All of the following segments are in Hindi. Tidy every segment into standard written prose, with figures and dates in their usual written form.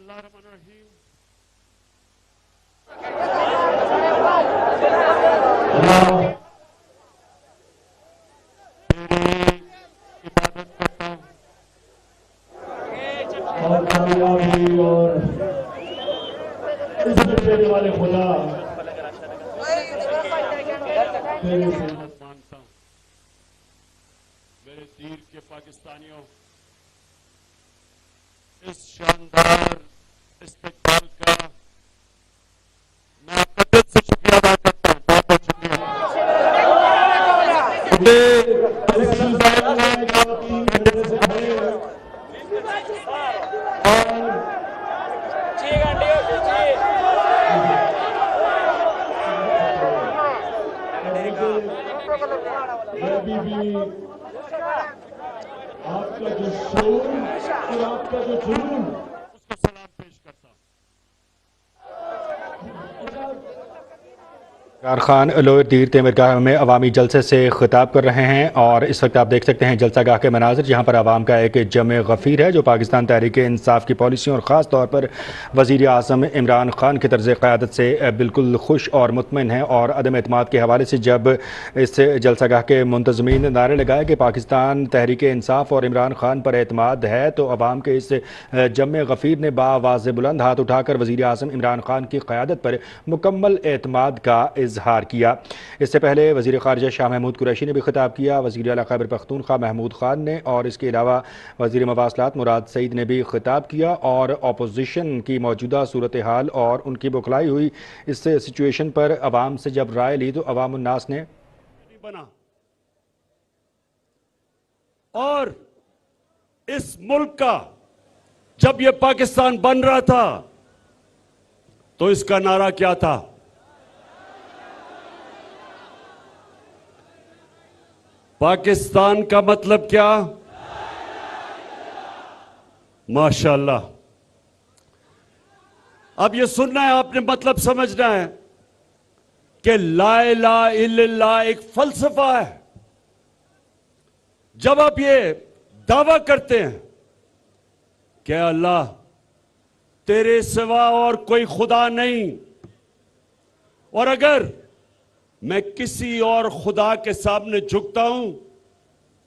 बिस्मिल्लाहिर्रहमानिर्रहीम। इबादत करता हूँ और कामयाबी और इज्जत देने वाले खुदा तेरे से मानता हूँ। मेरे तीर के पाकिस्तानियों, इस शानदार इस्तकबाल का मैं आपका दिल से शुक्रिया अदा करता हूँ। बहुत बहुत शुक्रिया। इस शानदार तीन मेरे से खड़े और मैं भी आपका जो शोर और आपका जो जुनून उसको सलाम पेश करता हूँ। इमरान खान लोअर तीर तेमिरगाह में अवामी जलसे से खिताब कर रहे हैं और इस वक्त आप देख सकते हैं जलसा गाह के मनाजिर, जहाँ पर आवाम का एक जमे गफ़ीर है जो पाकिस्तान तहरीक इंसाफ की पॉलिसियों और ख़ास तौर पर वज़ीर आज़म इमरान खान की तर्ज़ क़यादत से बिल्कुल खुश और मुतमईन है। और अदम एतमाद के हवाले से जब इस जलसा गाह के मुंतज़मीन ने नारे लगाए कि पाकिस्तान तहरीक इंसाफ और इमरान खान पर एतमाद है, तो अवाम के इस जमे गफ़ीर ने बावाज़ बुलंद हाथ उठाकर वज़ीर आज़म इमरान खान की क़यादत पर मुकम्मल एतमाद का इजहार किया। इससे पहले वज़ीर ख़ारिजा शाह महमूद कुरैशी ने भी खिताब किया। वज़ीर आला खैबर पख्तूनख्वा महमूद ख़ान ने और इसके अलावा वज़ीर मवासलात मुराद सईद ने भी खिताब किया और अपोजिशन की मौजूदा सूरत हाल और उनकी बुखलाई हुई इस सिचुएशन पर अवाम से जब राय ली तो अवाम उन्नास ने बना और इस मुल्क का जब यह पाकिस्तान बन रहा था तो इसका नारा क्या था? पाकिस्तान का मतलब क्या? माशाअल्लाह। अब यह सुनना है आपने, मतलब समझना है कि ला इलाहा इल्लल्लाह एक फलसफा है। जब आप ये दावा करते हैं कि अल्लाह तेरे सिवा और कोई खुदा नहीं, और अगर मैं किसी और खुदा के सामने झुकता हूं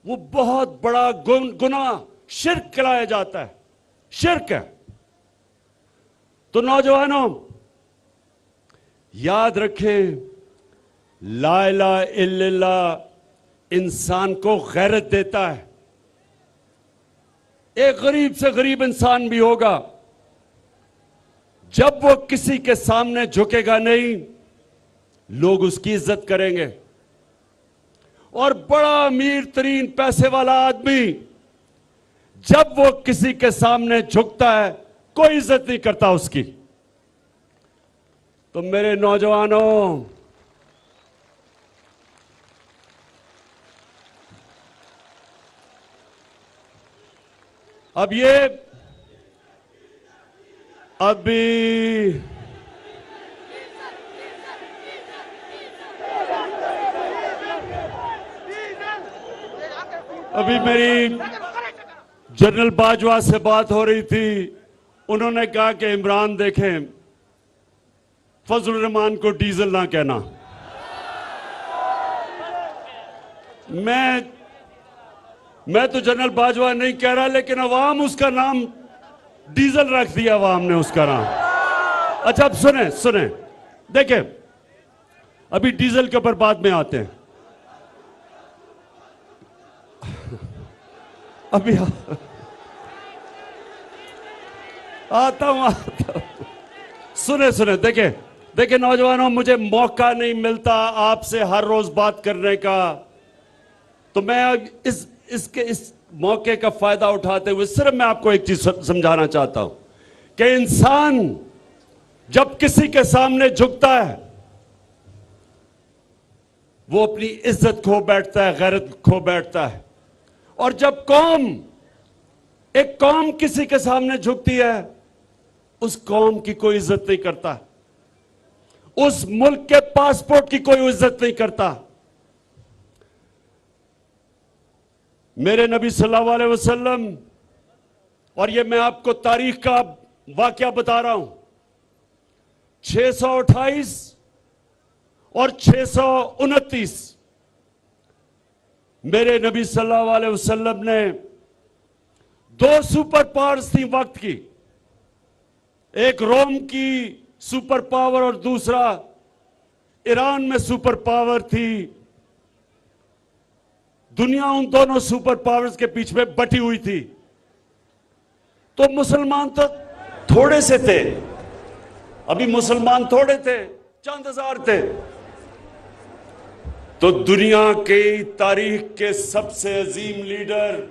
वो बहुत बड़ा गुनाह शिर्क कहलाया जाता है, शिर्क है। तो नौजवानों याद रखें, ला इलाहा इल्लल्लाह इंसान को गैरत देता है। एक गरीब से गरीब इंसान भी होगा, जब वो किसी के सामने झुकेगा नहीं, लोग उसकी इज्जत करेंगे। और बड़ा अमीर तरीन पैसे वाला आदमी जब वो किसी के सामने झुकता है, कोई इज्जत नहीं करता उसकी। तो मेरे नौजवानों, अब ये अभी मेरी जनरल बाजवा से बात हो रही थी। उन्होंने कहा कि इमरान देखें, फजलुर रहमान को डीजल ना कहना। मैं तो जनरल बाजवा नहीं कह रहा, लेकिन अवाम उसका नाम डीजल रख दिया, अवाम ने उसका नाम। अच्छा, अब सुने देखें, अभी डीजल के ऊपर बाद में आते हैं। अभी आता हूं। सुने देखे नौजवानों, मुझे मौका नहीं मिलता आपसे हर रोज बात करने का, तो मैं इस मौके का फायदा उठाते हुए सिर्फ मैं आपको एक चीज समझाना चाहता हूं कि इंसान जब किसी के सामने झुकता है, वो अपनी इज्जत खो बैठता है, गैरत खो बैठता है। और जब एक कौम किसी के सामने झुकती है, उस कौम की कोई इज्जत नहीं करता, उस मुल्क के पासपोर्ट की कोई इज्जत नहीं करता। मेरे नबी सल्लल्लाहु अलैहि वसल्लम, और ये मैं आपको तारीख का वाकया बता रहा हूं। 628 और 629 मेरे नबी सल्लल्लाहु अलैहि वसल्लम ने दो सुपर पावर्स थी वक्त की, एक रोम की सुपर पावर और दूसरा ईरान में सुपर पावर थी। दुनिया उन दोनों सुपर पावर्स के बीच में बटी हुई थी। तो मुसलमान तो थोड़े से थे, अभी मुसलमान थोड़े थे, चंद हजार थे। तो दुनिया की तारीख के सबसे अजीम लीडर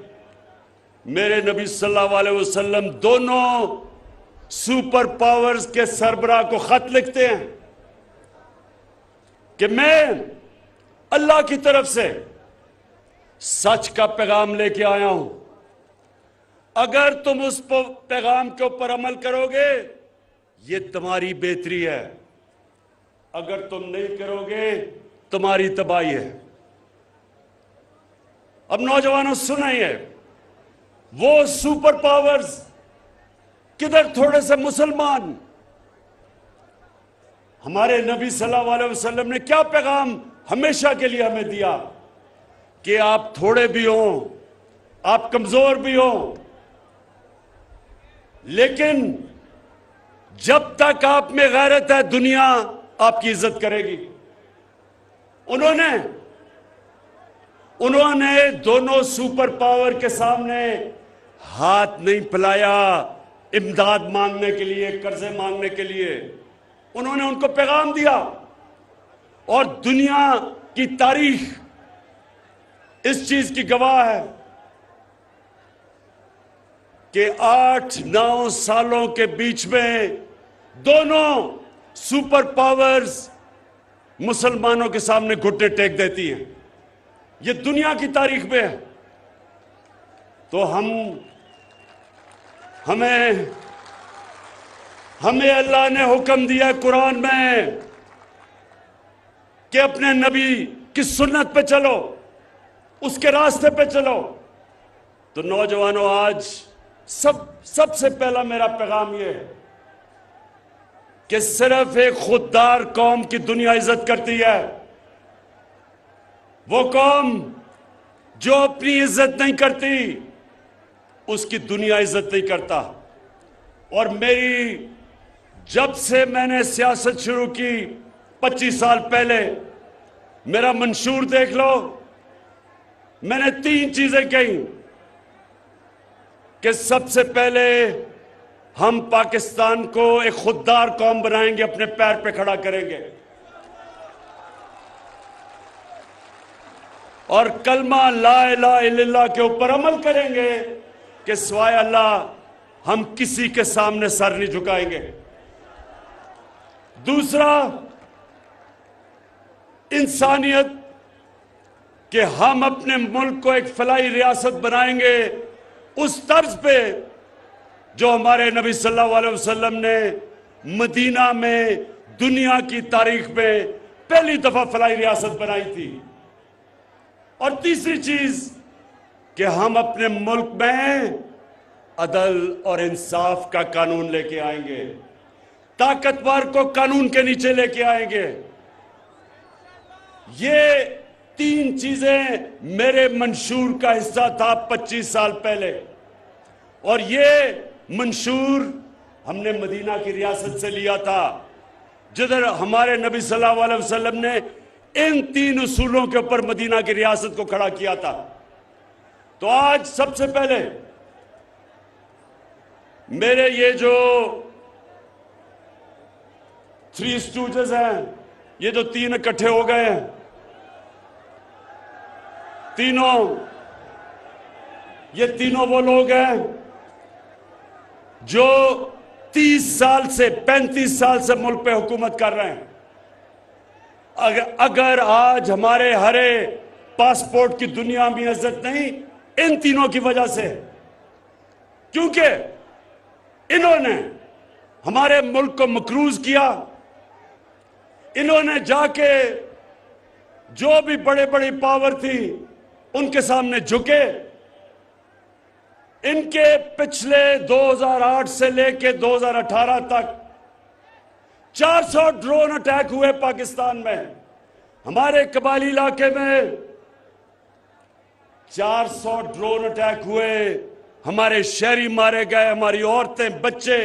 मेरे नबी सल्लल्लाहु अलैहि वसल्लम दोनों सुपर पावर्स के सरबराह को खत लिखते हैं कि मैं अल्लाह की तरफ से सच का पैगाम लेके आया हूं। अगर तुम उस पैगाम के ऊपर अमल करोगे ये तुम्हारी बेहतरी है, अगर तुम नहीं करोगे तुम्हारी तबाही है। अब नौजवानों सुनिए, वो सुपर पावर्स किधर थोड़े से मुसलमान। हमारे नबी सल्लल्लाहु अलैहि वसल्लम ने क्या पैगाम हमेशा के लिए हमें दिया कि आप थोड़े भी हो, आप कमजोर भी हो, लेकिन जब तक आप में गैरत है दुनिया आपकी इज्जत करेगी। उन्होंने दोनों सुपर पावर के सामने हाथ नहीं फैलाया इमदाद मांगने के लिए, कर्जे मांगने के लिए। उन्होंने उनको पैगाम दिया और दुनिया की तारीख इस चीज की गवाह है कि 8-9 सालों के बीच में दोनों सुपर पावर्स मुसलमानों के सामने घुटने टेक देती हैं। ये दुनिया की तारीख में है। तो हमें अल्लाह ने हुक्म दिया कुरान में कि अपने नबी की सुन्नत पे चलो, उसके रास्ते पे चलो। तो नौजवानों, आज सबसे पहला मेरा पैगाम यह है कि सिर्फ एक खुददार कौम की दुनिया इज्जत करती है, वो कौम जो अपनी इज्जत नहीं करती उसकी दुनिया इज्जत नहीं करता। और जब से मैंने सियासत शुरू की 25 साल पहले, मेरा मंशूर देख लो, मैंने 3 चीजें कही कि सबसे पहले हम पाकिस्तान को एक खुददार कौम बनाएंगे, अपने पैर पे खड़ा करेंगे और कलमा ला इलाहा इल्लल्लाह के ऊपर अमल करेंगे कि सिवाय अल्लाह हम किसी के सामने सर नहीं झुकाएंगे। दूसरा, इंसानियत, कि हम अपने मुल्क को एक फलाही रियासत बनाएंगे उस तर्ज पे जो हमारे नबी सल्लल्लाहु अलैहि वसल्लम ने मदीना में दुनिया की तारीख में पहली दफा फलाही रियासत बनाई थी। और तीसरी चीज कि हम अपने मुल्क में अदल और इंसाफ का कानून लेके आएंगे, ताकतवर को कानून के नीचे लेके आएंगे। ये 3 चीजें मेरे मंशूर का हिस्सा था 25 साल पहले, और ये मंशूर हमने मदीना की रियासत से लिया था, जिधर हमारे नबी सल्लल्लाहु अलैहि वसल्लम ने इन 3 उसूलों के ऊपर मदीना की रियासत को खड़ा किया था। तो आज सबसे पहले मेरे ये जो 3 स्टूजेस हैं, ये जो 3 इकट्ठे हो गए हैं, ये तीनों वो लोग हैं जो 30 साल से 35 साल से मुल्क पे हुकूमत कर रहे हैं। अगर आज हमारे हरे पासपोर्ट की दुनिया में इज्जत नहीं, इन तीनों की वजह से, क्योंकि इन्होंने हमारे मुल्क को मकरूज किया। इन्होंने जाके जो भी बड़े बड़ी पावर थी उनके सामने झुके। इनके पिछले 2008 से लेके 2018 तक 400 ड्रोन अटैक हुए पाकिस्तान में। हमारे कबाली इलाके में 400 ड्रोन अटैक हुए, हमारे शहरी मारे गए, हमारी औरतें, बच्चे,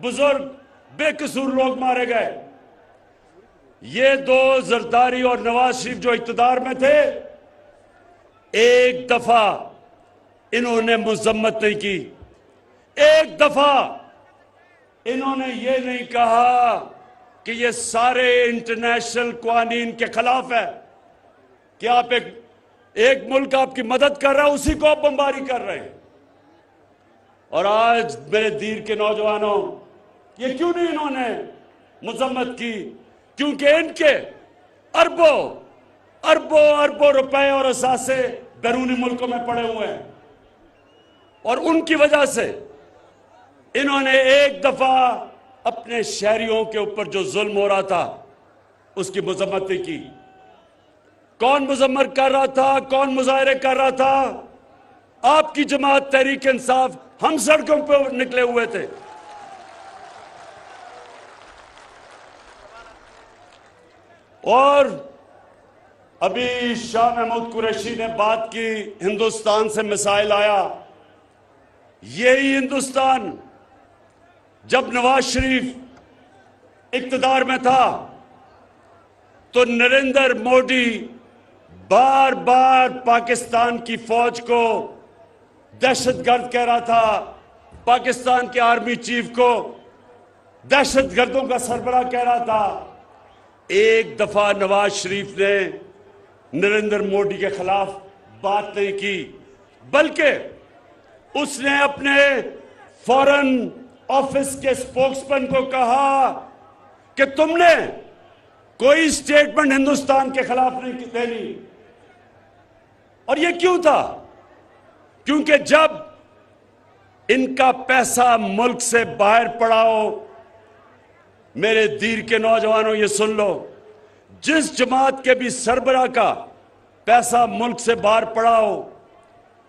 बुजुर्ग, बेकसूर लोग मारे गए। ये दो जरदारी और नवाज शरीफ जो इख्तिदार में थे, एक दफा इन्होंने मजम्मत नहीं की, एक दफा इन्होंने ये नहीं कहा कि ये सारे इंटरनेशनल कानून के खिलाफ है कि आप एक मुल्क आपकी मदद कर रहा है, उसी को आप बमबारी कर रहे हैं। और आज मेरे दीर के नौजवानों, ये क्यों नहीं इन्होंने मजम्मत की? क्योंकि इनके अरबों अरबों अरबों रुपए और असासे बैरूनी मुल्कों में पड़े हुए हैं, और उनकी वजह से इन्होंने एक दफा अपने शहरियों के ऊपर जो जुल्म हो रहा था उसकी मजम्मत नहीं की। कौन मजम्मत कर रहा था, कौन मुजाहरे कर रहा था? आपकी जमात तहरीक इंसाफ। हम सड़कों पर निकले हुए थे। और अभी शाह महमूद कुरैशी ने बात की, हिंदुस्तान से मिसाइल आया। यही हिंदुस्तान जब नवाज शरीफ इख्तिदार में था तो नरेंद्र मोदी बार बार पाकिस्तान की फौज को दहशतगर्द कह रहा था, पाकिस्तान के आर्मी चीफ को दहशतगर्दों का सरबराह कह रहा था। एक दफा नवाज शरीफ ने नरेंद्र मोदी के खिलाफ बात नहीं की, बल्कि उसने अपने फॉरेन ऑफिस के स्पोक्समैन को कहा कि तुमने कोई स्टेटमेंट हिंदुस्तान के खिलाफ नहीं देनी। और यह क्यों था? क्योंकि जब इनका पैसा मुल्क से बाहर पड़ा हो, मेरे दीर के नौजवानों ये सुन लो, जिस जमात के भी सरबराह का पैसा मुल्क से बाहर पड़ा हो,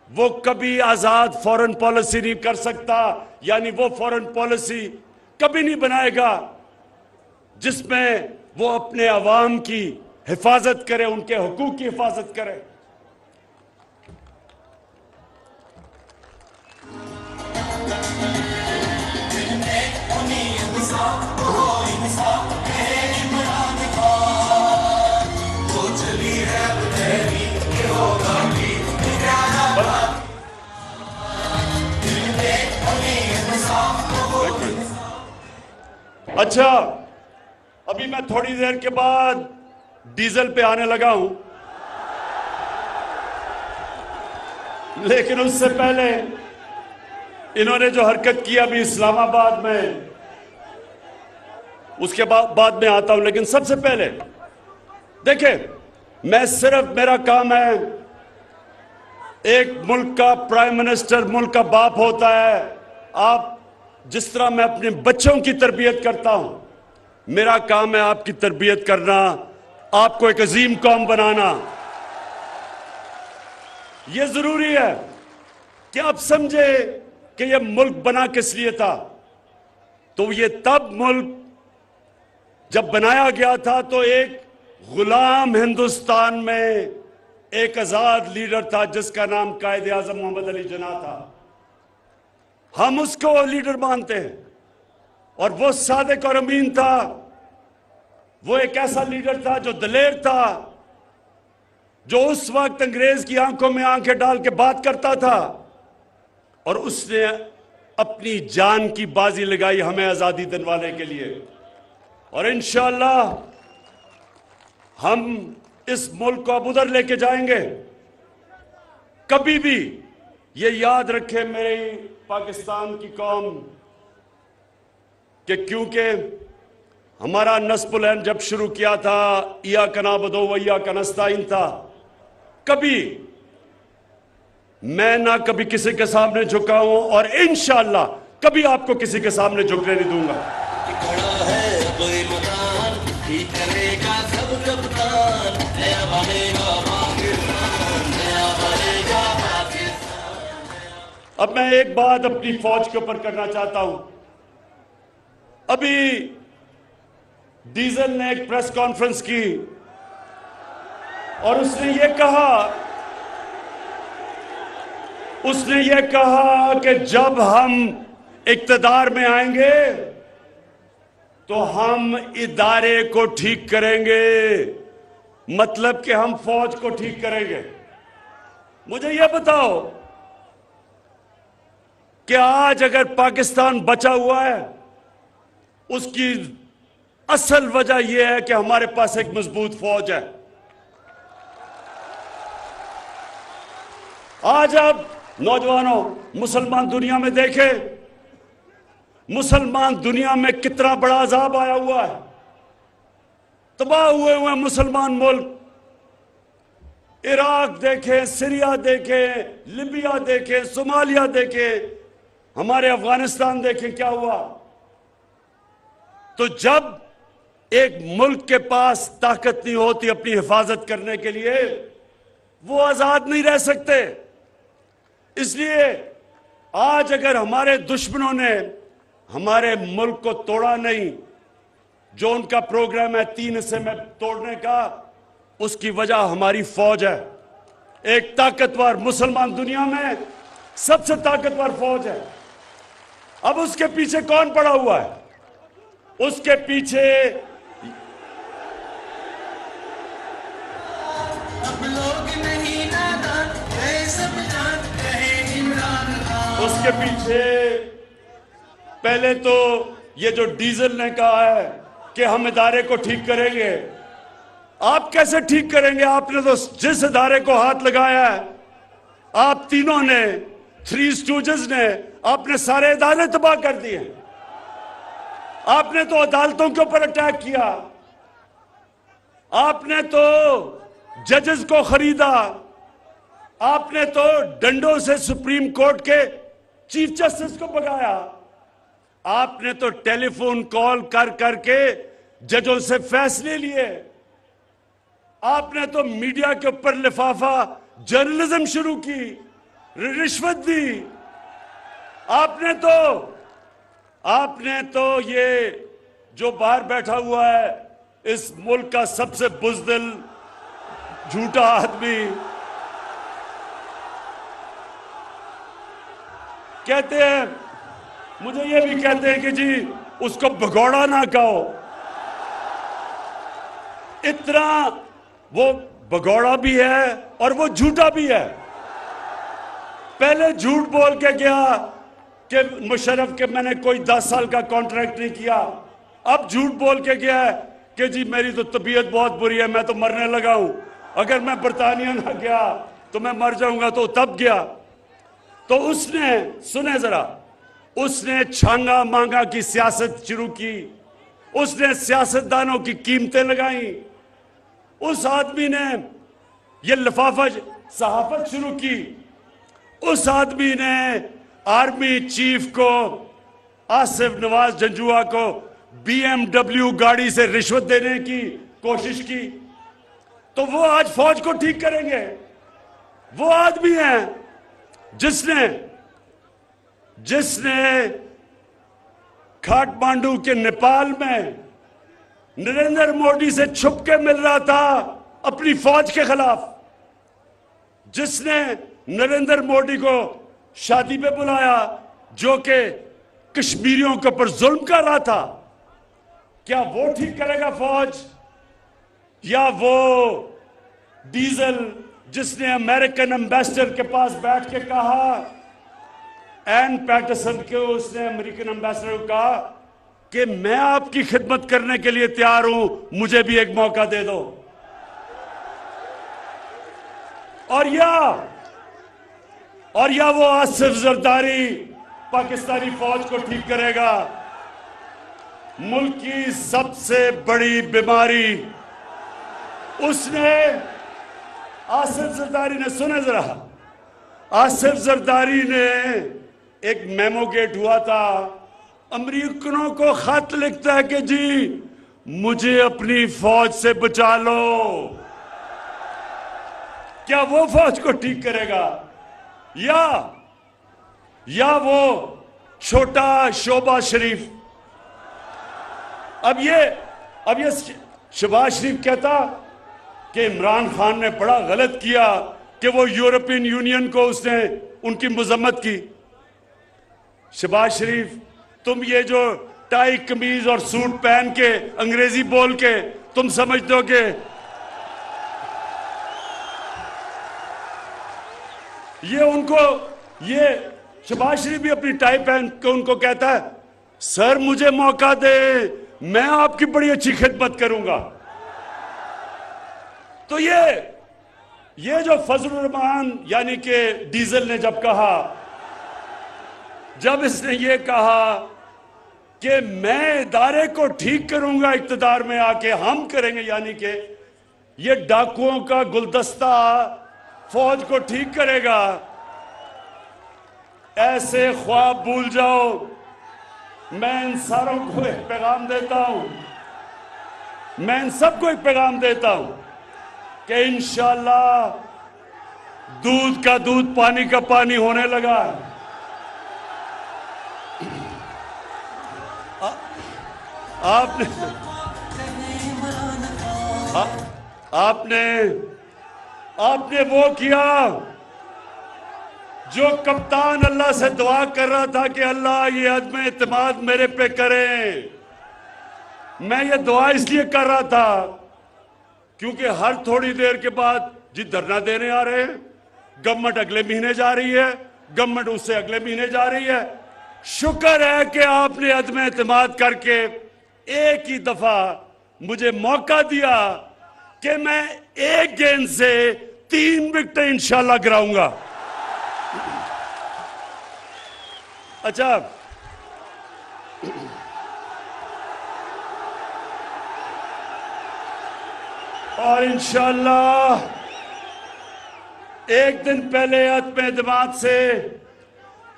वो कभी आजाद फॉरेन पॉलिसी नहीं कर सकता। यानी वो फॉरेन पॉलिसी कभी नहीं बनाएगा जिसमें वो अपने अवाम की हिफाजत करे, उनके हुकूक की हिफाजत करे। अच्छा, अभी मैं थोड़ी देर के बाद डीजल पे आने लगा हूं, लेकिन उससे पहले इन्होंने जो हरकत की अभी इस्लामाबाद में, उसके बाद में आता हूं। लेकिन सबसे पहले देखिए, मैं सिर्फ, मेरा काम है, एक मुल्क का प्राइम मिनिस्टर मुल्क का बाप होता है। आप जिस तरह मैं अपने बच्चों की तरबियत करता हूं, मेरा काम है आपकी तरबियत करना, आपको एक अजीम कौम बनाना। यह जरूरी है कि आप समझे कि यह मुल्क बना किस लिए था। तो ये तब मुल्क जब बनाया गया था तो एक गुलाम हिंदुस्तान में एक आजाद लीडर था जिसका नाम कायदे आजम मोहम्मद अली जिन्ना था। हम उसको लीडर मानते हैं, और वो सादिक और अमीन था। वो एक ऐसा लीडर था जो दलेर था, जो उस वक्त अंग्रेज की आंखों में आंखें डाल के बात करता था, और उसने अपनी जान की बाजी लगाई हमें आजादी दिलवाने के लिए। और इंशाअल्लाह हम इस मुल्क को अब उधर लेके जाएंगे। कभी भी ये याद रखे मेरी पाकिस्तान की कौम कि क्योंकि हमारा नस्बुल ऐन जब शुरू किया था, इया कनाबुदु व इय्याका नस्तईन था, कभी मैं ना कभी किसी के सामने झुका हूं, और इंशाअल्लाह कभी आपको किसी के सामने झुकने नहीं दूंगा। खड़ा है कोई मकान, ही करेगा सब कप्तान, नया बनेगा पाकिस्तान, नया बनेगा पाकिस्तान। अब मैं एक बात अपनी फौज के ऊपर करना चाहता हूं। अभी डीजल ने एक प्रेस कॉन्फ्रेंस की और उसने ये कहा कि जब हम इक्तदार में आएंगे तो हम इदारे को ठीक करेंगे, मतलब कि हम फौज को ठीक करेंगे। मुझे यह बताओ कि आज अगर पाकिस्तान बचा हुआ है, उसकी असल वजह यह है कि हमारे पास एक मजबूत फौज है। आज आप नौजवानों मुसलमान दुनिया में देखें, मुसलमान दुनिया में कितना बड़ा अजाब आया हुआ है, तबाह हुए मुसलमान मुल्क। इराक देखें, सीरिया देखें, लिबिया देखें, सोमालिया देखें, हमारे अफगानिस्तान देखें क्या हुआ। तो जब एक मुल्क के पास ताकत नहीं होती अपनी हिफाजत करने के लिए, वो आजाद नहीं रह सकते। इसलिए आज अगर हमारे दुश्मनों ने हमारे मुल्क को तोड़ा नहीं, जो उनका प्रोग्राम है 3 हिस्से में तोड़ने का, उसकी वजह हमारी फौज है। एक ताकतवर, मुसलमान दुनिया में सबसे ताकतवर फौज है। अब उसके पीछे कौन पड़ा हुआ है? उसके पीछे अब लोग नहीं नादान, कहे सब जान, कहे इमरान खान। उसके पीछे पहले तो ये जो डीजल ने कहा है कि हम इदारे को ठीक करेंगे। आप कैसे ठीक करेंगे? आपने तो जिस इदारे को हाथ लगाया है, आप तीनों ने, 3 स्टूजेस ने, आपने सारे इदारे तबाह कर दिए। आपने तो अदालतों के ऊपर अटैक किया, आपने तो जजेस को खरीदा, आपने तो डंडों से सुप्रीम कोर्ट के चीफ जस्टिस को भगाया, आपने तो टेलीफोन कॉल कर करके जजों से फैसले लिए, आपने तो मीडिया के ऊपर लिफाफा जर्नलिज्म शुरू की, रिश्वत दी। आपने तो ये जो बाहर बैठा हुआ है, इस मुल्क का सबसे बुज़दिल झूठा आदमी, कहते हैं, मुझे ये भी कहते हैं कि जी उसको भगौड़ा ना कहो। इतना वो भगौड़ा भी है और वो झूठा भी है। पहले झूठ बोल के गया कि मुशर्रफ के मैंने कोई 10 साल का कॉन्ट्रैक्ट नहीं किया। अब झूठ बोल के गया है कि जी मेरी तो तबीयत बहुत बुरी है, मैं तो मरने लगा हूं, अगर मैं बरतानिया ना गया तो मैं मर जाऊंगा। तो तब गया तो उसने, सुने जरा, उसने छांगा मांगा की सियासत शुरू की, उसने सियासतदानों की कीमतें लगाई, उस आदमी ने ये लिफाफा सहाफत शुरू की, उस आदमी ने आर्मी चीफ को, आसिफ नवाज जंजुआ को BMW गाड़ी से रिश्वत देने की कोशिश की। तो वो आज फौज को ठीक करेंगे। वो आदमी है जिसने काठमांडू के नेपाल में नरेंद्र मोदी से छुप के मिल रहा था अपनी फौज के खिलाफ, जिसने नरेंद्र मोदी को शादी पे बुलाया जो कि कश्मीरियों के ऊपर जुल्म कर रहा था। क्या वो ठीक करेगा फौज? या वो डीजल जिसने अमेरिकन एम्बेसडर के पास बैठ के कहा, एन पैटरसन को, उसने अमेरिकन एम्बेसडर को कहा कि मैं आपकी खिदमत करने के लिए तैयार हूं, मुझे भी एक मौका दे दो। और या वो आसिफ जरदारी पाकिस्तानी फौज को ठीक करेगा। मुल्क की सबसे बड़ी बीमारी उसने, आसिफ जरदारी ने, सुने जरा, आसिफ जरदारी ने एक मेमोगेट हुआ था, अमेरिकनों को खत लिखता है कि जी मुझे अपनी फौज से बचा लो। क्या वो फौज को ठीक करेगा? या वो छोटा शोबा शरीफ। अब ये शहबाज शरीफ कहता कि इमरान खान ने बड़ा गलत किया कि वो यूरोपियन यूनियन को उसने उनकी मजम्मत की। शहबाज शरीफ, तुम ये जो टाई कमीज और सूट पहन के अंग्रेजी बोल के तुम समझते हो कि ये शहबाज शरीफ भी अपनी टाई पहन के उनको कहता है, सर मुझे मौका दे, मैं आपकी बड़ी अच्छी खिदमत करूंगा। तो ये जो फजलुर रहमान यानी कि डीजल ने जब इसने ये कहा कि मैं इदारे को ठीक करूंगा, इक्तदार में आके हम करेंगे, यानी कि ये डाकुओं का गुलदस्ता फौज को ठीक करेगा, ऐसे ख्वाब भूल जाओ। मैं इन सारों को एक पैगाम देता हूं, मैं इन सबको एक पैगाम देता हूं कि इंशाअल्लाह दूध का दूध पानी का पानी होने लगा। आपने वो किया जो कप्तान अल्लाह से दुआ कर रहा था कि अल्लाह ये अदम एतमाद मेरे पे करें। मैं ये दुआ इसलिए कर रहा था क्योंकि हर थोड़ी देर के बाद जी धरना देने आ रहे हैं, गवर्नमेंट अगले महीने जा रही है, गवर्नमेंट उससे अगले महीने जा रही है। शुक्र है कि आपने अदम एतमाद करके एक ही दफा मुझे मौका दिया कि मैं एक गेंद से 3 विकेट इंशाल्लाह गिराऊंगा। अच्छा, और इंशाल्लाह एक दिन पहले अदम एतमाद से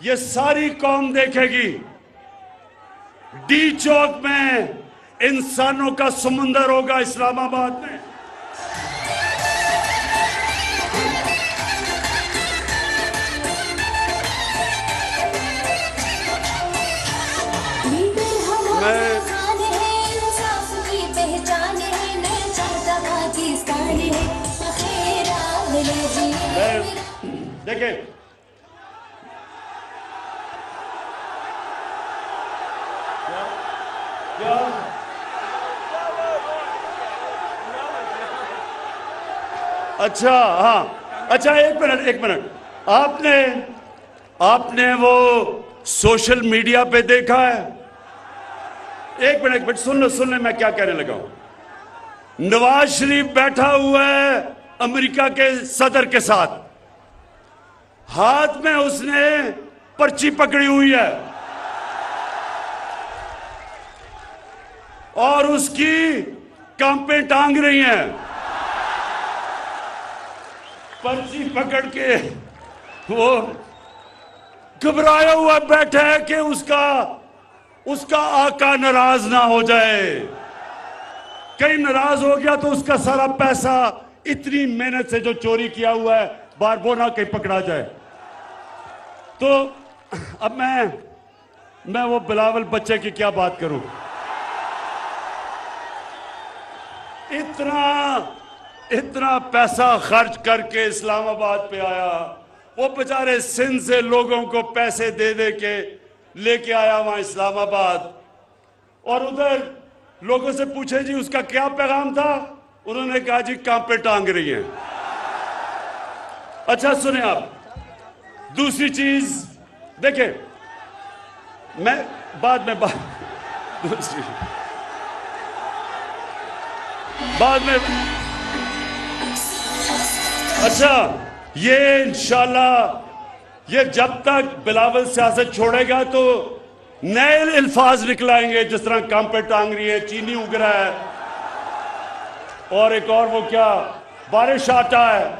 ये सारी कौम देखेगी, डी चौक में इंसानों का समुंदर होगा इस्लामाबाद में। देखिए, अच्छा, हाँ, अच्छा, एक मिनट, आपने वो सोशल मीडिया पे देखा है? एक मिनट सुन ले मैं क्या कहने लगा हूं। नवाज शरीफ बैठा हुआ है अमेरिका के सदर के साथ, हाथ में उसने पर्ची पकड़ी हुई है और उसकी कांपें टांग रही हैं। पर्ची पकड़ के वो घबराया हुआ बैठा है कि उसका आका नाराज ना हो जाए, कहीं नाराज हो गया तो उसका सारा पैसा इतनी मेहनत से जो चोरी किया हुआ है बार वो ना कहीं पकड़ा जाए। तो अब मैं वो बिलावल बच्चे की क्या बात करूं। इतना पैसा खर्च करके इस्लामाबाद पे आया, वो बेचारे सिंध से लोगों को पैसे दे दे के लेके आया वहां इस्लामाबाद, और उधर लोगों से पूछे जी उसका क्या पैगाम था, उन्होंने कहा जी कांपे टांग रही हैं। अच्छा सुने आप, दूसरी चीज देखें, मैं बाद में अच्छा, ये इंशाल्लाह ये जब तक बिलावल सियासत छोड़ेगा तो नए अल्फाज निकलाएंगे, जिस तरह कांपे टांग रही है, चीनी उग रहा है, और एक और वो क्या बारिश आता है।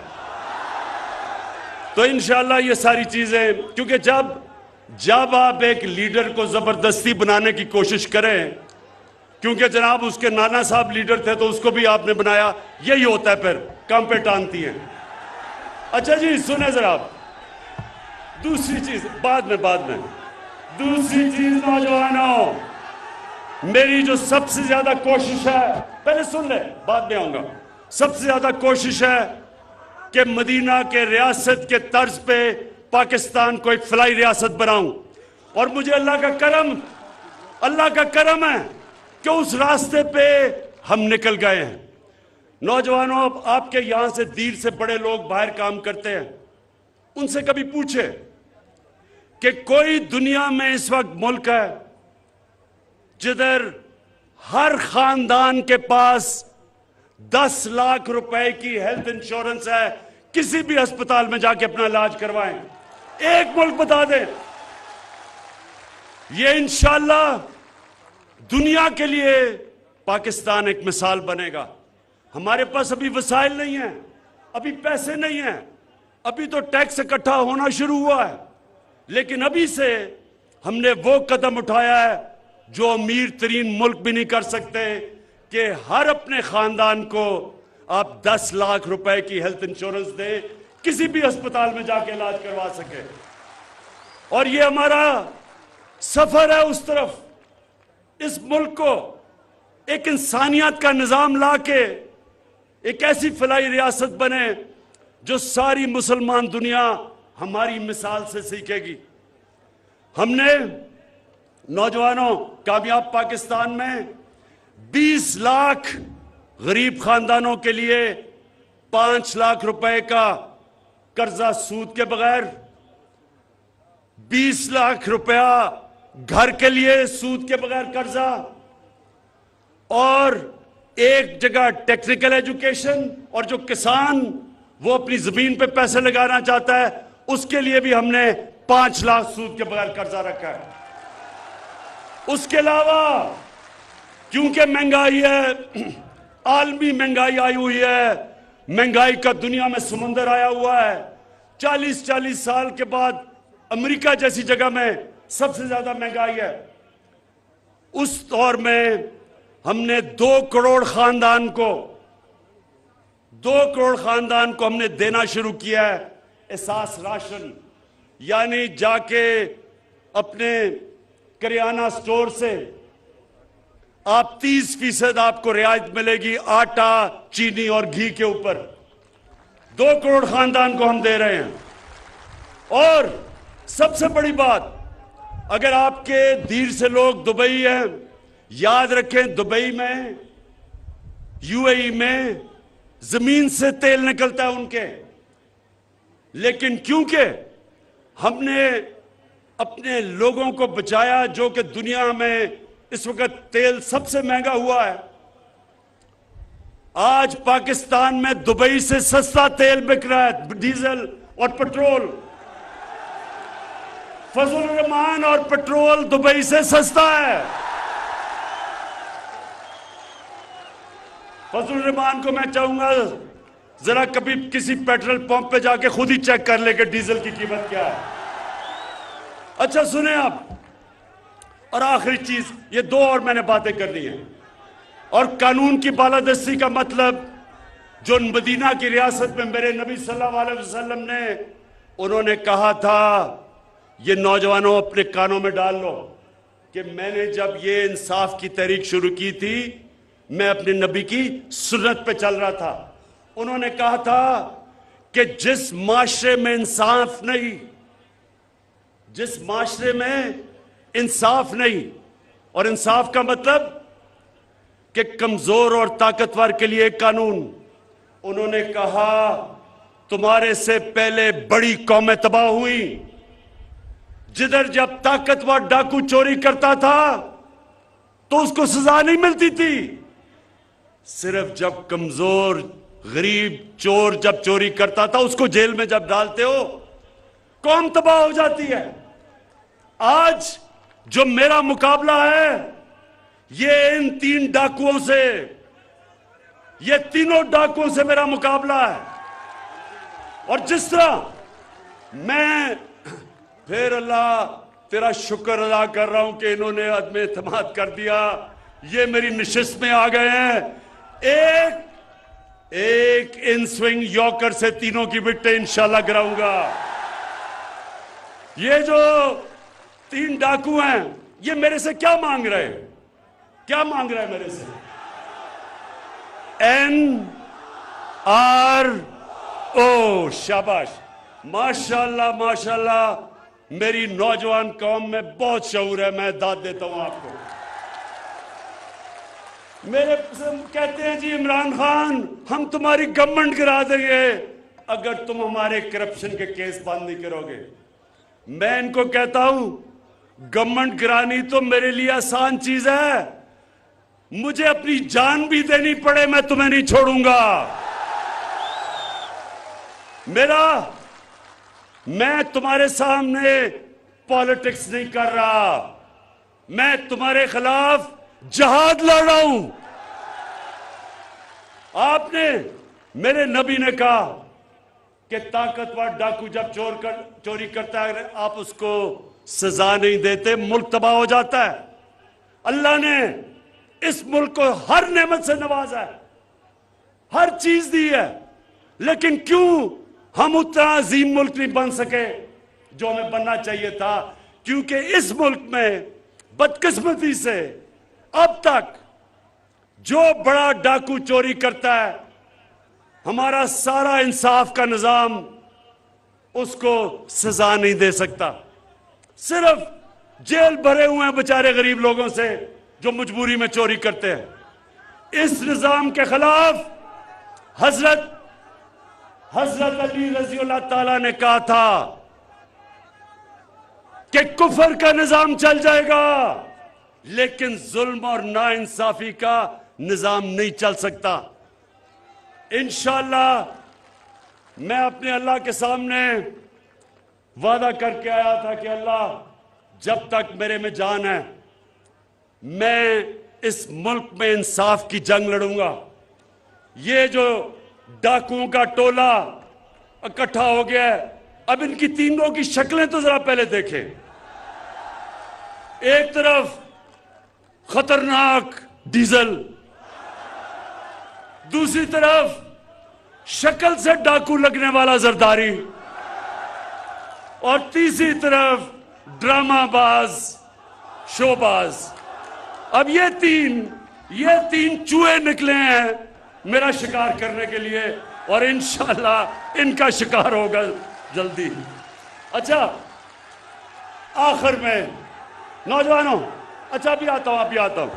तो इंशाल्लाह ये सारी चीजें, क्योंकि जब आप एक लीडर को जबरदस्ती बनाने की कोशिश करें, क्योंकि जनाब उसके नाना साहब लीडर थे तो उसको भी आपने बनाया, यही होता है, फिर कांपे टांगती हैं। अच्छा जी सुने जरा, दूसरी चीज बाद में दूसरी चीज नौजवानों, मेरी जो सबसे ज्यादा कोशिश है, पहले सुन ले बाद में आऊंगा, सबसे ज्यादा कोशिश है कि मदीना के रियासत के तर्ज पे पाकिस्तान को एक फलाई रियासत बनाऊं। और मुझे अल्लाह का करम है कि उस रास्ते पे हम निकल गए हैं। नौजवानों, अब आपके यहां से दीर से बड़े लोग बाहर काम करते हैं, उनसे कभी पूछे कि कोई दुनिया में इस वक्त मुल्क है जिधर हर खानदान के पास 10 लाख रुपए की हेल्थ इंश्योरेंस है, किसी भी अस्पताल में जाके अपना इलाज करवाएं? एक मुल्क बता दें। ये इंशाअल्लाह दुनिया के लिए पाकिस्तान एक मिसाल बनेगा। हमारे पास अभी वसाइल नहीं है, अभी पैसे नहीं है, अभी तो टैक्स इकट्ठा होना शुरू हुआ है, लेकिन अभी से हमने वो कदम उठाया है जो अमीर तरीन मुल्क भी नहीं कर सकते कि हर अपने खानदान को आप 10 लाख रुपए की हेल्थ इंश्योरेंस दें, किसी भी अस्पताल में जाके इलाज करवा सके। और ये हमारा सफर है उस तरफ, इस मुल्क को एक इंसानियत का निजाम लाके एक ऐसी फलाई रियासत बने जो सारी मुसलमान दुनिया हमारी मिसाल से सीखेगी। हमने नौजवानों, कामयाब पाकिस्तान में 20 लाख गरीब खानदानों के लिए 5 लाख रुपए का कर्जा सूद के बगैर, 20 लाख रुपया घर के लिए सूद के बगैर कर्जा, और एक जगह टेक्निकल एजुकेशन, और जो किसान वो अपनी जमीन पे पैसे लगाना चाहता है उसके लिए भी हमने 5 लाख सूद के बगैर कर्जा रखा है। उसके अलावा क्योंकि महंगाई है, आलमी महंगाई आई हुई है, महंगाई का दुनिया में समुंदर आया हुआ है। 40-40 साल के बाद अमेरिका जैसी जगह में सबसे ज्यादा महंगाई है। उस दौर में हमने 2 करोड़ खानदान को हमने देना शुरू किया है एहसास राशन, यानी जाके अपने करियाना स्टोर से आप 30% आपको रियायत मिलेगी आटा, चीनी और घी के ऊपर। 2 करोड़ खानदान को हम दे रहे हैं। और सबसे बड़ी बात, अगर आपके धीर से लोग दुबई हैं, याद रखें दुबई में, यूएई में जमीन से तेल निकलता है उनके, लेकिन क्योंकि हमने अपने लोगों को बचाया, जो कि दुनिया में इस वक्त तेल सबसे महंगा हुआ है, आज पाकिस्तान में दुबई से सस्ता तेल बिक रहा है, डीजल और पेट्रोल। फजल रहमान और पेट्रोल दुबई से सस्ता है। फजल रहमान को मैं चाहूंगा जरा कभी किसी पेट्रोल पंप पे जाके खुद ही चेक कर ले कि डीजल की कीमत क्या है। अच्छा सुने आप, और आखिरी चीज, ये 2 और मैंने बातें करनी है। और कानून की बालादस्ती का मतलब, जो मदीना की रियासत में मेरे नबी सल्लल्लाहु अलैहि वसल्लम ने, उन्होंने कहा था, ये नौजवानों अपने कानों में डाल लो, कि मैंने जब ये इंसाफ की तहरीक शुरू की थी, मैं अपने नबी की सुन्नत पे चल रहा था। उन्होंने कहा था कि जिस माशरे में इंसाफ नहीं, जिस माशरे में इंसाफ नहीं, और इंसाफ का मतलब कि कमजोर और ताकतवर के लिए कानून, उन्होंने कहा तुम्हारे से पहले बड़ी कौमें तबाह हुई, जिधर जब ताकतवर डाकू चोरी करता था तो उसको सजा नहीं मिलती थी, सिर्फ जब कमजोर गरीब चोर जब चोरी करता था उसको जेल में जब डालते हो कौम तबाह हो जाती है। आज जो मेरा मुकाबला है ये इन 3 डाकुओं से, ये तीनों डाकुओं से मेरा मुकाबला है। और जिस तरह मैं फिर अल्लाह तेरा शुक्र अदा कर रहा हूं कि इन्होंने अदम एतमाद कर दिया, ये मेरी नशिस्त में आ गए हैं। एक इन स्विंग यॉर्कर से तीनों की विकेटें इंशाल्लाह गिराऊंगा। ये जो 3 डाकू हैं, ये मेरे से क्या मांग रहे हैं? क्या मांग रहे हैं मेरे से? NRO। शाबाश, माशाल्लाह माशाल्लाह। मेरी नौजवान कौम में बहुत शऊर है, मैं दाद देता हूं आपको। मेरे से कहते हैं जी इमरान खान, हम तुम्हारी गवर्नमेंट गिरा देंगे अगर तुम हमारे करप्शन के केस बंद नहीं करोगे। मैं इनको कहता हूं, गवर्नमेंट गिरानी तो मेरे लिए आसान चीज है, मुझे अपनी जान भी देनी पड़े मैं तुम्हें नहीं छोड़ूंगा। मैं तुम्हारे सामने पॉलिटिक्स नहीं कर रहा, मैं तुम्हारे खिलाफ जहाद लड़ रहा हूं। आपने, मेरे नबी ने कहा कि ताकतवर डाकू जब चोरी करता है आप उसको सजा नहीं देते, मुल्क तबाह हो जाता है। अल्लाह ने इस मुल्क को हर नेमत से नवाजा है, हर चीज दी है, लेकिन क्यों हम उतना अजीम मुल्क नहीं बन सके जो हमें बनना चाहिए था? क्योंकि इस मुल्क में बदकिस्मती से अब तक जो बड़ा डाकू चोरी करता है, हमारा सारा इंसाफ का निजाम उसको सजा नहीं दे सकता। सिर्फ जेल भरे हुए हैं बेचारे गरीब लोगों से जो मजबूरी में चोरी करते हैं। इस निजाम के खिलाफ हजरत अली रजी अल्लाह ताला ने कहा था कि कुफर का निजाम चल जाएगा, लेकिन जुल्म और नाइंसाफी का निजाम नहीं चल सकता। इंशाअल्लाह मैं अपने अल्लाह के सामने वादा करके आया था कि अल्लाह, जब तक मेरे में जान है मैं इस मुल्क में इंसाफ की जंग लड़ूंगा। ये जो डाकुओं का टोला इकट्ठा हो गया है, अब इनकी तीनों की शक्लें तो जरा पहले देखें। एक तरफ खतरनाक डीजल, दूसरी तरफ शक्ल से डाकू लगने वाला जरदारी, और तीसरी तरफ ड्रामाबाज शोबाज। अब ये तीन चूहे निकले हैं मेरा शिकार करने के लिए, और इंशाअल्लाह इनका शिकार होगा जल्दी। अच्छा, आखिर में नौजवानों, अच्छा अभी आता हूं।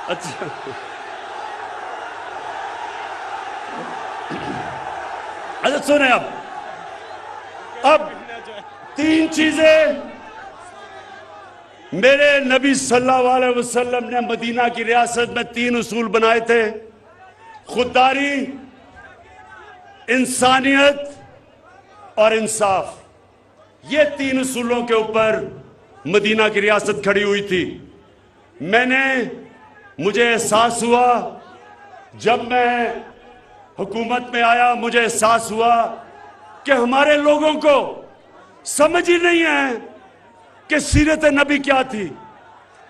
अच्छा, सुने अब 3 चीजें मेरे नबी सल्लल्लाहु अलैहि वसल्लम ने मदीना की रियासत में 3 उसूल बनाए थे। खुददारी, इंसानियत और इंसाफ। ये 3 उसूलों के ऊपर मदीना की रियासत खड़ी हुई थी। मुझे एहसास हुआ, जब मैं हुकूमत में आया, मुझे एहसास हुआ कि हमारे लोगों को समझ ही नहीं है कि सीरत नबी क्या थी।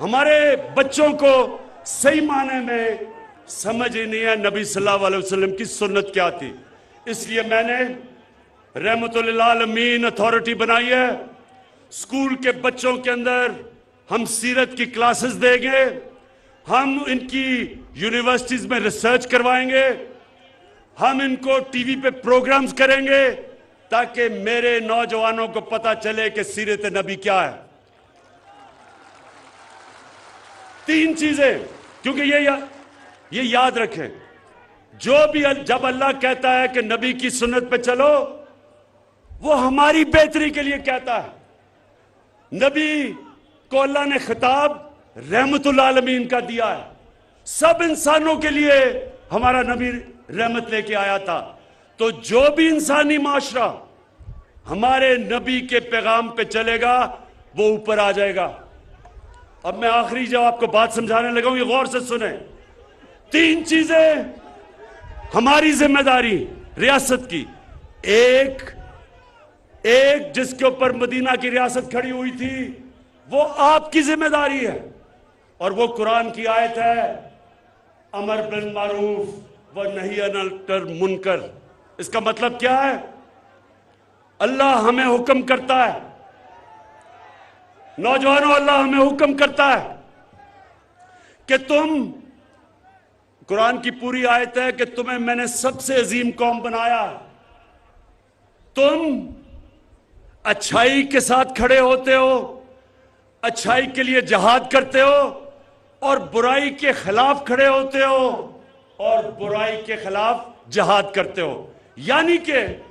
हमारे बच्चों को सही माने में समझ ही नहीं है नबी सल्लल्लाहु अलैहि वसल्लम की सुन्नत क्या थी। इसलिए मैंने रहमतुल आलमीन अथॉरिटी बनाई है। स्कूल के बच्चों के अंदर हम सीरत की क्लासेस देंगे, हम इनकी यूनिवर्सिटीज में रिसर्च करवाएंगे, हम इनको टीवी पे प्रोग्राम्स करेंगे ताकि मेरे नौजवानों को पता चले कि सीरत नबी क्या है। 3 चीजें, क्योंकि ये याद रखें, जब अल्लाह कहता है कि नबी की सुन्नत पे चलो, वो हमारी बेहतरी के लिए कहता है। नबी को अल्लाह ने खिताब रहमतुल आलमीन का दिया है। सब इंसानों के लिए हमारा नबी रहमत लेके आया था। तो जो भी इंसानी माशरा हमारे नबी के पैगाम पे चलेगा वो ऊपर आ जाएगा। अब मैं आखिरी जब आपको बात समझाने लगा हूं, ये गौर से सुने। 3 चीजें हमारी जिम्मेदारी रियासत की। एक जिसके ऊपर मदीना की रियासत खड़ी हुई थी, वो आपकी जिम्मेदारी है, और वो कुरान की आयत है, अमर बिल मारूफ व नही अनिल मुनकर। इसका मतलब क्या है? अल्लाह हमें हुक्म करता है, नौजवानों, अल्लाह हमें हुक्म करता है कि तुम, कुरान की पूरी आयत है कि तुम्हें मैंने सबसे अजीम कौम बनाया, तुम अच्छाई के साथ खड़े होते हो, अच्छाई के लिए जहाद करते हो और बुराई के खिलाफ खड़े होते हो और बुराई के खिलाफ जहाद करते हो। यानी कि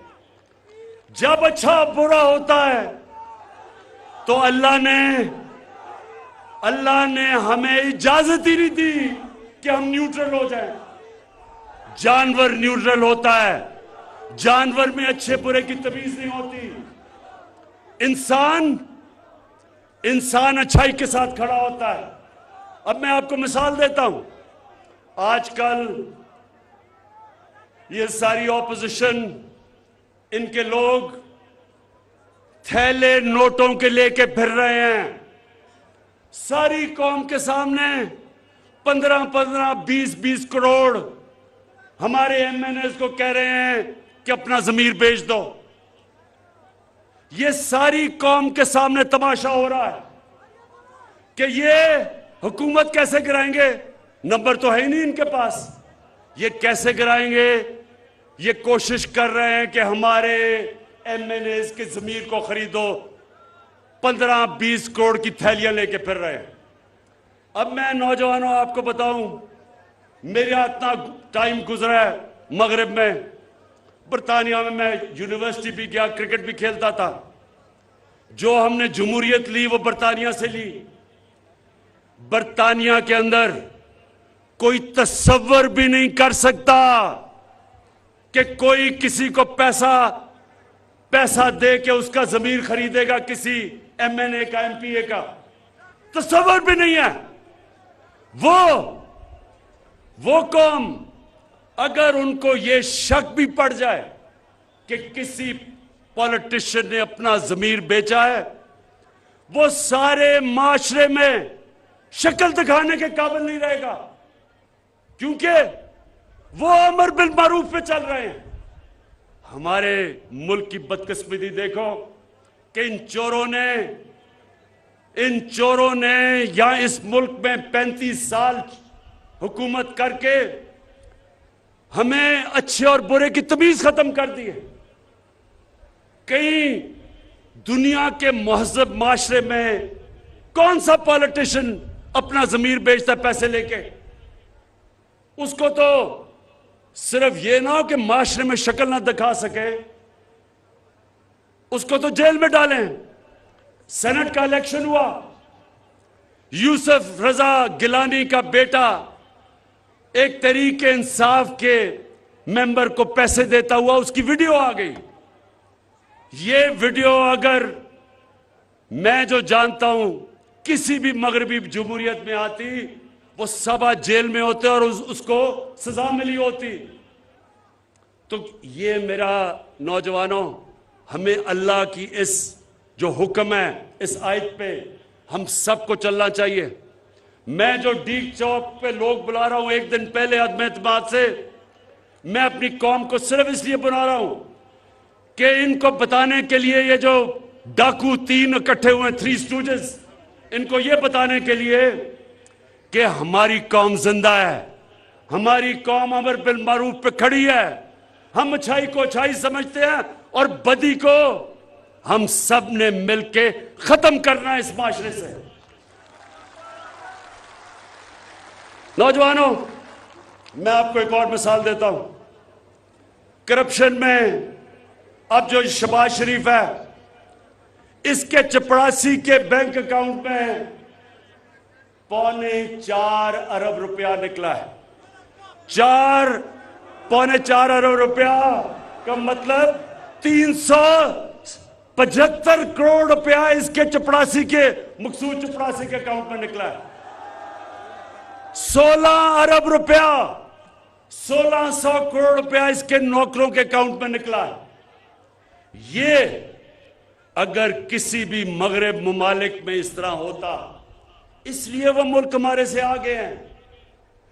जब अच्छा बुरा होता है तो अल्लाह ने हमें इजाजत ही नहीं दी कि हम न्यूट्रल हो जाएं। जानवर न्यूट्रल होता है, जानवर में अच्छे बुरे की तमीज नहीं होती। इंसान अच्छाई के साथ खड़ा होता है। अब मैं आपको मिसाल देता हूं, आजकल ये सारी ऑपोजिशन, इनके लोग थैले नोटों के लेके फिर रहे हैं, सारी कौम के सामने 15-15, 20-20 करोड़ हमारे एमएनए को कह रहे हैं कि अपना जमीर बेच दो। ये सारी कौम के सामने तमाशा हो रहा है कि ये हुकूमत कैसे गिराएंगे, नंबर तो है ही नहीं इनके पास, ये कैसे गिराएंगे। ये कोशिश कर रहे हैं कि हमारे एमएनए के जमीर को खरीदो, 15-20 करोड़ की थैलियां लेके फिर रहे हैं। अब मैं नौजवानों आपको बताऊं, मेरा इतना टाइम गुजरा है मगरिब में, बरतानिया में मैं यूनिवर्सिटी भी गया, क्रिकेट भी खेलता था। जो हमने जमहूरियत ली वो बरतानिया से ली। बरतानिया के अंदर कोई तस्वर भी नहीं कर सकता कि कोई किसी को पैसा दे के उसका जमीर खरीदेगा, किसी एमएनए का, एमपीए का, तस्वर भी नहीं है। वो कौम, अगर उनको यह शक भी पड़ जाए कि किसी पॉलिटिशियन ने अपना जमीर बेचा है, वो सारे माशरे में शक्ल दिखाने के काबिल नहीं रहेगा, क्योंकि वो अमर बिल मारूफ पे चल रहे हैं। हमारे मुल्क की बदकिस्मती देखो कि इन चोरों ने यहां इस मुल्क में 35 साल हुकूमत करके हमें अच्छे और बुरे की तमीज खत्म कर दी है। कहीं दुनिया के महज़ब माशरे में कौन सा पॉलिटिशियन अपना जमीर बेचता है पैसे लेके? उसको तो सिर्फ ये ना हो कि माशरे में शक्ल ना दिखा सके, उसको तो जेल में डालें। सेनेट का इलेक्शन हुआ, यूसुफ रजा गिलानी का बेटा एक तहरीक इंसाफ के मेंबर को पैसे देता हुआ, उसकी वीडियो आ गई। ये वीडियो अगर मैं जो जानता हूं किसी भी मगरबी जमहूरियत में आती, वो सब जेल में होते और उसको सजा मिली होती। तो ये मेरा नौजवानों, हमें अल्लाह की इस जो हुक्म है, इस आयत पे हम सबको चलना चाहिए। मैं जो डीग चौक पे लोग बुला रहा हूं एक दिन पहले अदम एतमाद से, मैं अपनी कौम को सिर्फ इसलिए बुला रहा हूं कि इनको बताने के लिए, ये जो डाकू 3 इकट्ठे हुए 3 स्टूडेंट्स, इनको ये बताने के लिए कि हमारी कौम जिंदा है, हमारी कौम अमर बिल मारूफ पे खड़ी है। हम अच्छाई को अच्छाई समझते हैं और बदी को हम सब ने मिलकर खत्म करना है इस माशरे से। नौजवानों, मैं आपको एक और मिसाल देता हूं। करप्शन में अब जो शहबाज शरीफ है, इसके चपरासी के बैंक अकाउंट में 4.25 अरब रुपया निकला है। 4.25 अरब रुपया का मतलब 375 करोड़ रुपया इसके चपरासी के, मकसूद चपरासी के अकाउंट में निकला है। 16 अरब रुपया, 1600 करोड़ रुपया इसके नौकरों के अकाउंट में निकला है। ये अगर किसी भी मगरब मुमालिक में इस तरह होता, इसलिए वो मुल्क हमारे से आगे हैं,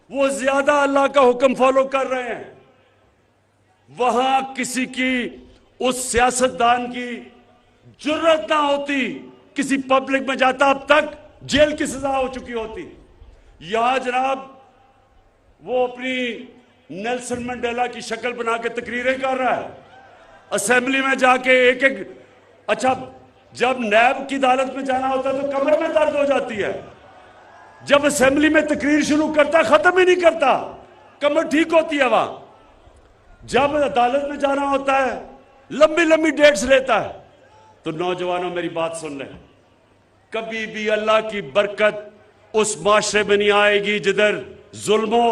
वो ज्यादा अल्लाह का हुक्म फॉलो कर रहे हैं। वहां किसी की, उस सियासतदान की जुर्रत ना होती, किसी पब्लिक में जाता, अब तक जेल की सजा हो चुकी होती। यहां जनाब वो अपनी नेल्सन मंडेला की शक्ल बना के तकरीरें कर रहा है, असेंबली में जाके एक एक। अच्छा, जब नैब की अदालत में जाना होता है तो कमर में दर्द हो जाती है, जब असेंबली में तकरीर शुरू करता है खत्म ही नहीं करता, कमर ठीक होती है। वहां जब अदालत में जाना होता है लंबी लंबी डेट्स लेता है। तो नौजवानों मेरी बात सुन लें, कभी भी अल्लाह की बरकत उस माशरे में नहीं आएगी जिधर जुल्म हो,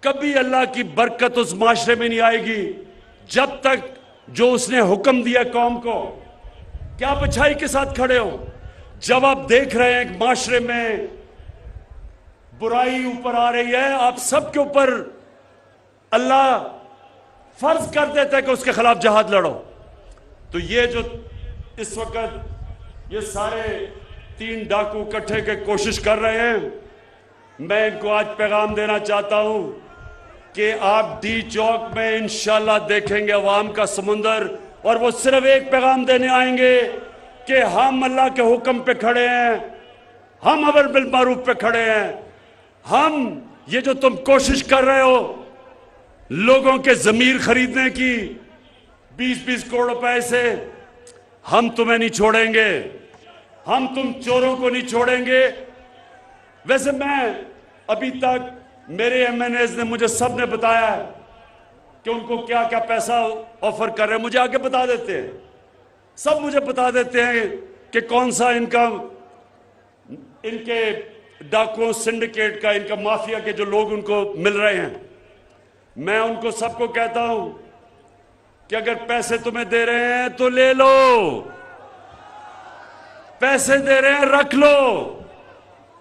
कभी अल्लाह की बरकत उस माशरे में नहीं आएगी जब तक जो उसने हुक्म दिया कौम को क्या आप अच्छाई के साथ खड़े हो। जब आप देख रहे हैं कि माशरे में बुराई ऊपर आ रही है, आप सबके ऊपर अल्लाह फर्ज कर देता है कि उसके खिलाफ जहाद लड़ो। तो ये जो इस वक्त ये सारे 3 डाकू इकट्ठे के कोशिश कर रहे हैं, मैं इनको आज पैगाम देना चाहता हूं कि आप डी चौक में इंशाल्लाह देखेंगे अवाम का समुंदर, और वो सिर्फ एक पैगाम देने आएंगे कि हम अल्लाह के हुक्म पे खड़े हैं, हम अमर बिल मारूफ पे खड़े हैं। हम ये जो तुम कोशिश कर रहे हो लोगों के जमीर खरीदने की 20-20 करोड़ रुपए से, हम तुम्हें नहीं छोड़ेंगे, हम तुम चोरों को नहीं छोड़ेंगे। वैसे मैं अभी तक मेरे एमएनएज ने मुझे सब ने बताया है कि उनको क्या क्या पैसा ऑफर कर रहे हैं, मुझे आके बता देते हैं, सब मुझे बता देते हैं कि कौन सा इनके डाकुओं सिंडिकेट का, इनका माफिया के जो लोग उनको मिल रहे हैं। मैं उनको सबको कहता हूं कि अगर पैसे तुम्हें दे रहे हैं तो ले लो, पैसे दे रहे हैं रख लो,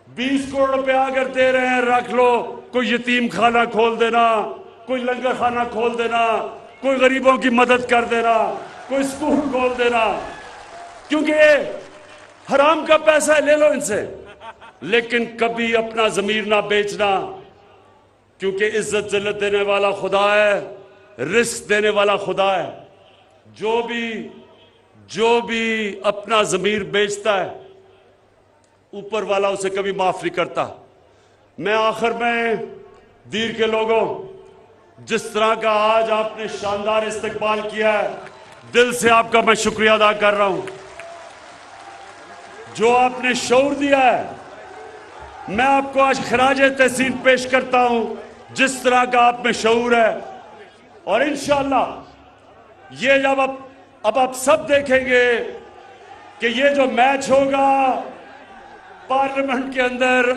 20 करोड़ रुपया अगर दे रहे हैं रख लो। कोई यतीम खाना खोल देना, कोई लंगर खाना खोल देना, कोई गरीबों की मदद कर देना, कोई स्कूल खोल देना, क्योंकि हराम का पैसा है, ले लो इनसे। लेकिन कभी अपना जमीर ना बेचना, क्योंकि इज्जत जिल्लत देने वाला खुदा है, रिस्क देने वाला खुदा है। जो भी अपना जमीर बेचता है ऊपर वाला उसे कभी माफ नहीं करता। मैं आखिर में दीर के लोगों, जिस तरह का आज आपने शानदार इस्तकबाल किया है, दिल से आपका मैं शुक्रिया अदा कर रहा हूं। जो आपने शऊर दिया है, मैं आपको आज खराज तहसीन पेश करता हूं, जिस तरह का आप में शऊर है। और इंशाअल्लाह ये जब अब आप सब देखेंगे कि ये जो मैच होगा पार्लियामेंट के अंदर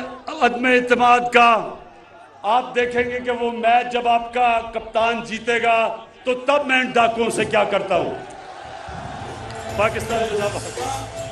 अदम इत्तेमाद का, आप देखेंगे कि वो मैच जब आपका कप्तान जीतेगा तो तब मैं इन डाकुओं से क्या करता हूं। पाकिस्तान जिंदाबाद।